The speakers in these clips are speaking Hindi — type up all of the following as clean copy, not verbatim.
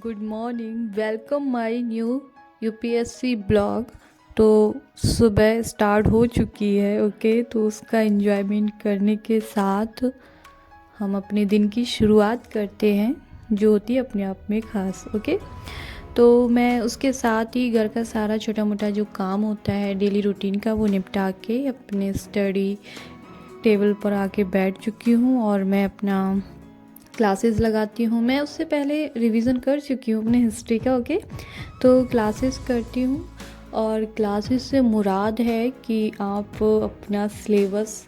Good morning. Welcome my new UPSC blog. तो सुबह स्टार्ट हो चुकी है, ओके। तो उसका एंजॉयमेंट करने के साथ हम अपने दिन की शुरुआत करते हैं, जो होती है अपने आप में ख़ास, ओके। तो मैं उसके साथ ही घर का सारा छोटा मोटा जो काम होता है डेली रूटीन का, वो निपटा के अपने स्टडी टेबल पर आके बैठ चुकी हूँ और मैं अपना क्लासेस लगाती हूँ। मैं उससे पहले रिवीजन कर चुकी हूँ अपने हिस्ट्री का, ओके। तो क्लासेस करती हूँ और क्लासेस से मुराद है कि आप अपना सिलेबस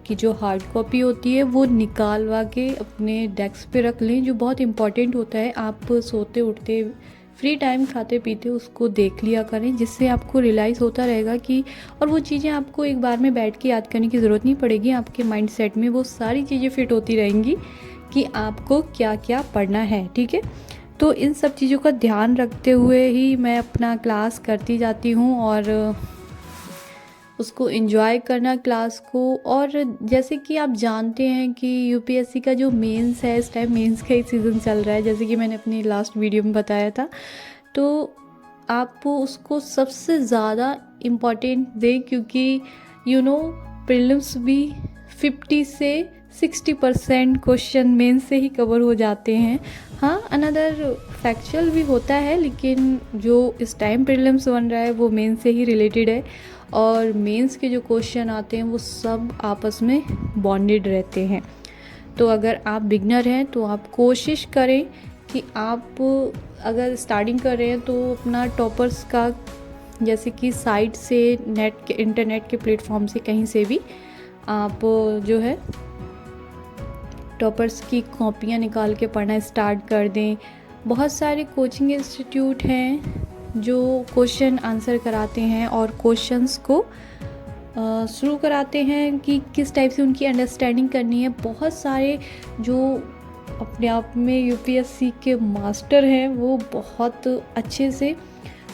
की जो हार्ड कॉपी होती है वो निकालवा के अपने डेस्क पे रख लें, जो बहुत इम्पॉर्टेंट होता है। आप सोते उठते फ्री टाइम खाते पीते उसको देख लिया करें, जिससे आपको रियलाइज़ होता रहेगा कि, और वो चीज़ें आपको एक बार में बैठ के याद करने की ज़रूरत नहीं पड़ेगी। आपके माइंड सेट में वो सारी चीज़ें फिट होती रहेंगी कि आपको क्या क्या पढ़ना है, ठीक है। तो इन सब चीज़ों का ध्यान रखते हुए ही मैं अपना क्लास करती जाती हूँ और उसको एंजॉय करना क्लास को। और जैसे कि आप जानते हैं कि यूपीएससी का जो मेंस है, इस टाइम मेंस का ही सीज़न चल रहा है, जैसे कि मैंने अपनी लास्ट वीडियो में बताया था। तो आप उसको सबसे ज़्यादा इम्पॉर्टेंट दें, क्योंकि प्रीलिम्स भी 50 से 60% क्वेश्चन मेंस से ही कवर हो जाते हैं। हाँ, अनदर फैक्चुअल भी होता है, लेकिन जो इस टाइम प्रीलिम्स बन रहा है वो मेंस से ही रिलेटेड है। और मेंस के जो क्वेश्चन आते हैं वो सब आपस में बॉन्डेड रहते हैं। तो अगर आप बिगनर हैं तो आप कोशिश करें कि आप अगर स्टार्टिंग कर रहे हैं तो अपना टॉपर्स का, जैसे कि साइट से, नेट के, इंटरनेट के प्लेटफॉर्म से, कहीं से भी आप जो है टॉपर्स की कॉपियाँ निकाल के पढ़ना स्टार्ट कर दें। बहुत सारे कोचिंग इंस्टीट्यूट हैं जो क्वेश्चन आंसर कराते हैं और क्वेश्चंस को शुरू कराते हैं कि किस टाइप से उनकी अंडरस्टैंडिंग करनी है। बहुत सारे जो अपने आप में यूपीएससी के मास्टर हैं वो बहुत अच्छे से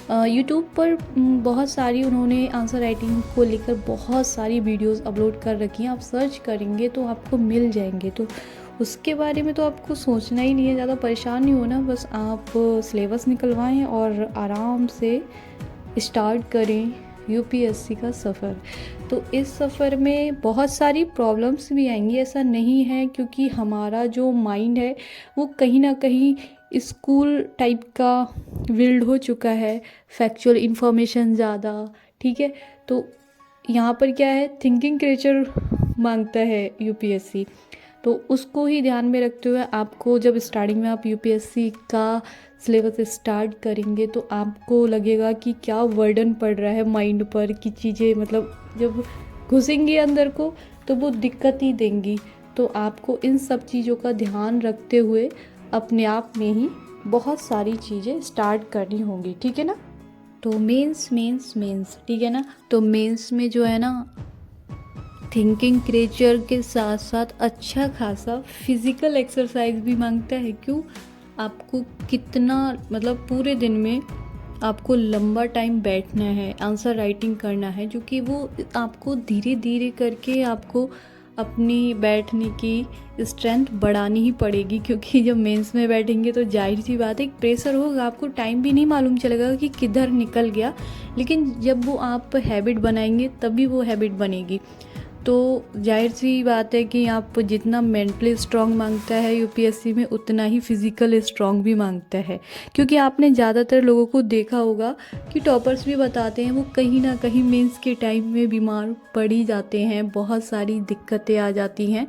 यूट्यूब पर बहुत सारी उन्होंने आंसर राइटिंग को लेकर बहुत सारी वीडियोस अपलोड कर रखी हैं। आप सर्च करेंगे तो आपको मिल जाएंगे, तो उसके बारे में तो आपको सोचना ही नहीं है, ज़्यादा परेशान नहीं होना। बस आप सिलेबस निकलवाएं और आराम से स्टार्ट करें यूपीएससी का सफ़र। तो इस सफ़र में बहुत सारी प्रॉब्लम्स भी आएंगी, ऐसा नहीं है, क्योंकि हमारा जो माइंड है वो कहीं ना कहीं स्कूल टाइप का बिल्ड हो चुका है, फैक्चुअल इन्फॉर्मेशन ज़्यादा, ठीक है। तो यहाँ पर क्या है, थिंकिंग क्रिएचर मांगता है यूपीएससी। तो उसको ही ध्यान में रखते हुए आपको, जब स्टार्टिंग में आप यूपीएससी का सिलेबस स्टार्ट करेंगे तो आपको लगेगा कि क्या वर्डन पड़ रहा है माइंड पर, कि चीज़ें मतलब जब घुसेंगी अंदर को तो वो दिक्कत ही देंगी। तो आपको इन सब चीज़ों का ध्यान रखते हुए अपने आप में ही बहुत सारी चीज़ें स्टार्ट करनी होंगी, ठीक है ना। तो मेंस मेंस मेंस, ठीक है ना। तो मेंस में जो है ना, थिंकिंग क्रिएचर के साथ साथ अच्छा खासा फिज़िकल एक्सरसाइज भी मांगता है। क्यों? आपको कितना, मतलब पूरे दिन में आपको लंबा टाइम बैठना है, आंसर राइटिंग करना है, जो कि वो आपको धीरे धीरे करके आपको अपनी बैठने की स्ट्रेंथ बढ़ानी ही पड़ेगी। क्योंकि जब मेंस में बैठेंगे तो जाहिर सी बात है, एक प्रेशर होगा, आपको टाइम भी नहीं मालूम चलेगा कि किधर निकल गया। लेकिन जब वो आप हैबिट बनाएंगे तभी वो हैबिट बनेगी। तो जाहिर सी बात है कि आप जितना मेंटली स्ट्रांग मांगता है यूपीएससी में, उतना ही फिज़िकल स्ट्रांग भी मांगता है। क्योंकि आपने ज़्यादातर लोगों को देखा होगा कि टॉपर्स भी बताते हैं वो कहीं ना कहीं मेंस के टाइम में बीमार पड़ ही जाते हैं, बहुत सारी दिक्कतें आ जाती हैं।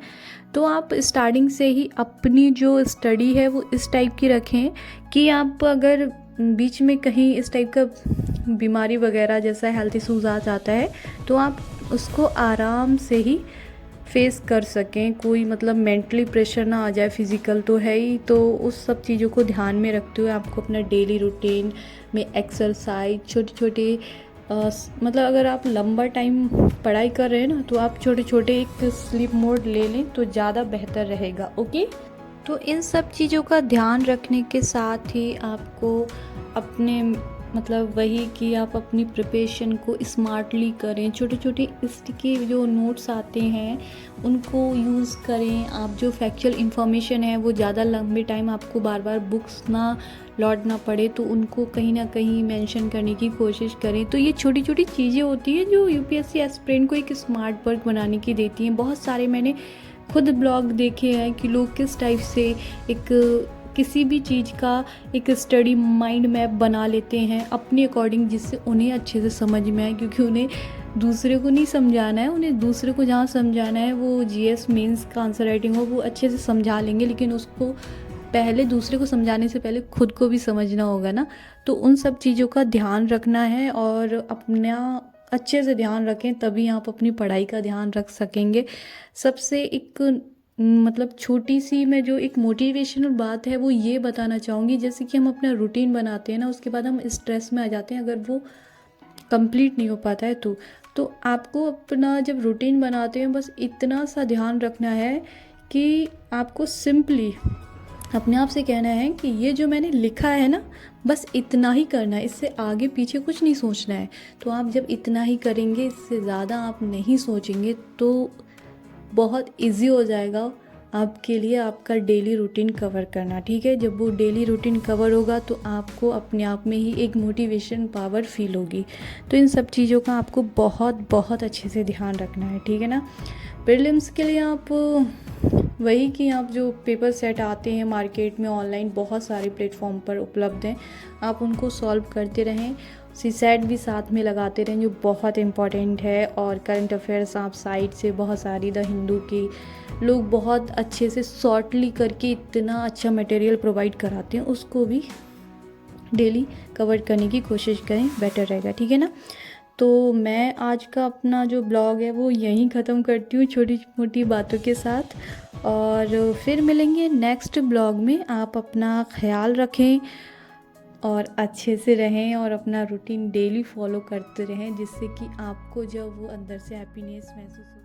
तो आप स्टार्टिंग से ही अपनी जो स्टडी है वो इस टाइप की रखें कि आप अगर बीच में कहीं इस टाइप का बीमारी वगैरह जैसा हेल्थ इशूज़ आ जाता है तो आप उसको आराम से ही फेस कर सकें, कोई मतलब मेंटली प्रेशर ना आ जाए, फिज़िकल तो है ही। तो उस सब चीज़ों को ध्यान में रखते हुए आपको अपना डेली रूटीन में एक्सरसाइज, छोटे छोटे मतलब अगर आप लंबा टाइम पढ़ाई कर रहे हैं ना, तो आप छोटे छोटे एक स्लीप मोड ले लें तो ज़्यादा बेहतर रहेगा, ओके। तो इन सब चीज़ों का ध्यान रखने के साथ ही आपको अपने मतलब वही कि आप अपनी प्रिपरेशन को स्मार्टली करें, छोटे छोटे इसके जो नोट्स आते हैं उनको यूज़ करें। आप जो फैक्चुअल इन्फॉर्मेशन है वो ज़्यादा लंबे टाइम आपको बार बार बुक्स ना लौटना पड़े, तो उनको कहीं ना कहीं मेंशन करने की कोशिश करें। तो ये छोटी छोटी चीज़ें होती हैं जो यूपीएससी एस्पिरेंट को एक स्मार्ट वर्क बनाने की देती हैं। बहुत सारे मैंने खुद ब्लॉग देखे हैं कि लोग किस टाइप से एक किसी भी चीज़ का एक स्टडी माइंड मैप बना लेते हैं अपने अकॉर्डिंग, जिससे उन्हें अच्छे से समझ में आए। क्योंकि उन्हें दूसरे को नहीं समझाना है, उन्हें दूसरे को जहाँ समझाना है वो जीएस मेंस का आंसर राइटिंग हो वो अच्छे से समझा लेंगे, लेकिन उसको पहले दूसरे को समझाने से पहले खुद को भी समझना होगा ना। तो उन सब चीज़ों का ध्यान रखना है और अपना अच्छे से ध्यान रखें, तभी आप अपनी पढ़ाई का ध्यान रख सकेंगे। सबसे एक मतलब छोटी सी मैं जो एक मोटिवेशनल बात है वो ये बताना चाहूँगी, जैसे कि हम अपना रूटीन बनाते हैं ना, उसके बाद हम स्ट्रेस में आ जाते हैं अगर वो कंप्लीट नहीं हो पाता है तो आपको अपना जब रूटीन बनाते हैं बस इतना सा ध्यान रखना है कि आपको सिंपली अपने आप से कहना है कि ये जो मैंने लिखा है ना बस इतना ही करना है, इससे आगे पीछे कुछ नहीं सोचना है। तो आप जब इतना ही करेंगे, इससे ज़्यादा आप नहीं सोचेंगे, तो बहुत इजी हो जाएगा आपके लिए आपका डेली रूटीन कवर करना। ठीक है, जब वो डेली रूटीन कवर होगा तो आपको अपने आप में ही एक मोटिवेशन पावर फील होगी। तो इन सब चीज़ों का आपको बहुत बहुत अच्छे से ध्यान रखना है। ठीक है ना। प्रीलिम्स के लिए आप वही कि आप जो पेपर सेट आते हैं मार्केट में ऑनलाइन बहुत सारे प्लेटफॉर्म पर उपलब्ध हैं, आप उनको सॉल्व करते रहें। सीसैट भी साथ में लगाते रहें जो बहुत इम्पॉर्टेंट है। और करंट अफेयर्स आप साइट से बहुत सारी द हिंदू की लोग बहुत अच्छे से शॉर्टली करके इतना अच्छा मटेरियल प्रोवाइड कराते हैं, उसको भी डेली कवर करने की कोशिश करें, बेटर रहेगा। ठीक है ना। तो मैं आज का अपना जो ब्लॉग है वो यहीं ख़त्म करती हूँ छोटी मोटी बातों के साथ, और फिर मिलेंगे नेक्स्ट ब्लॉग में। आप अपना ख्याल रखें और अच्छे से रहें और अपना रूटीन डेली फॉलो करते रहें, जिससे कि आपको जब वो अंदर से हैप्पीनेस महसूस हो।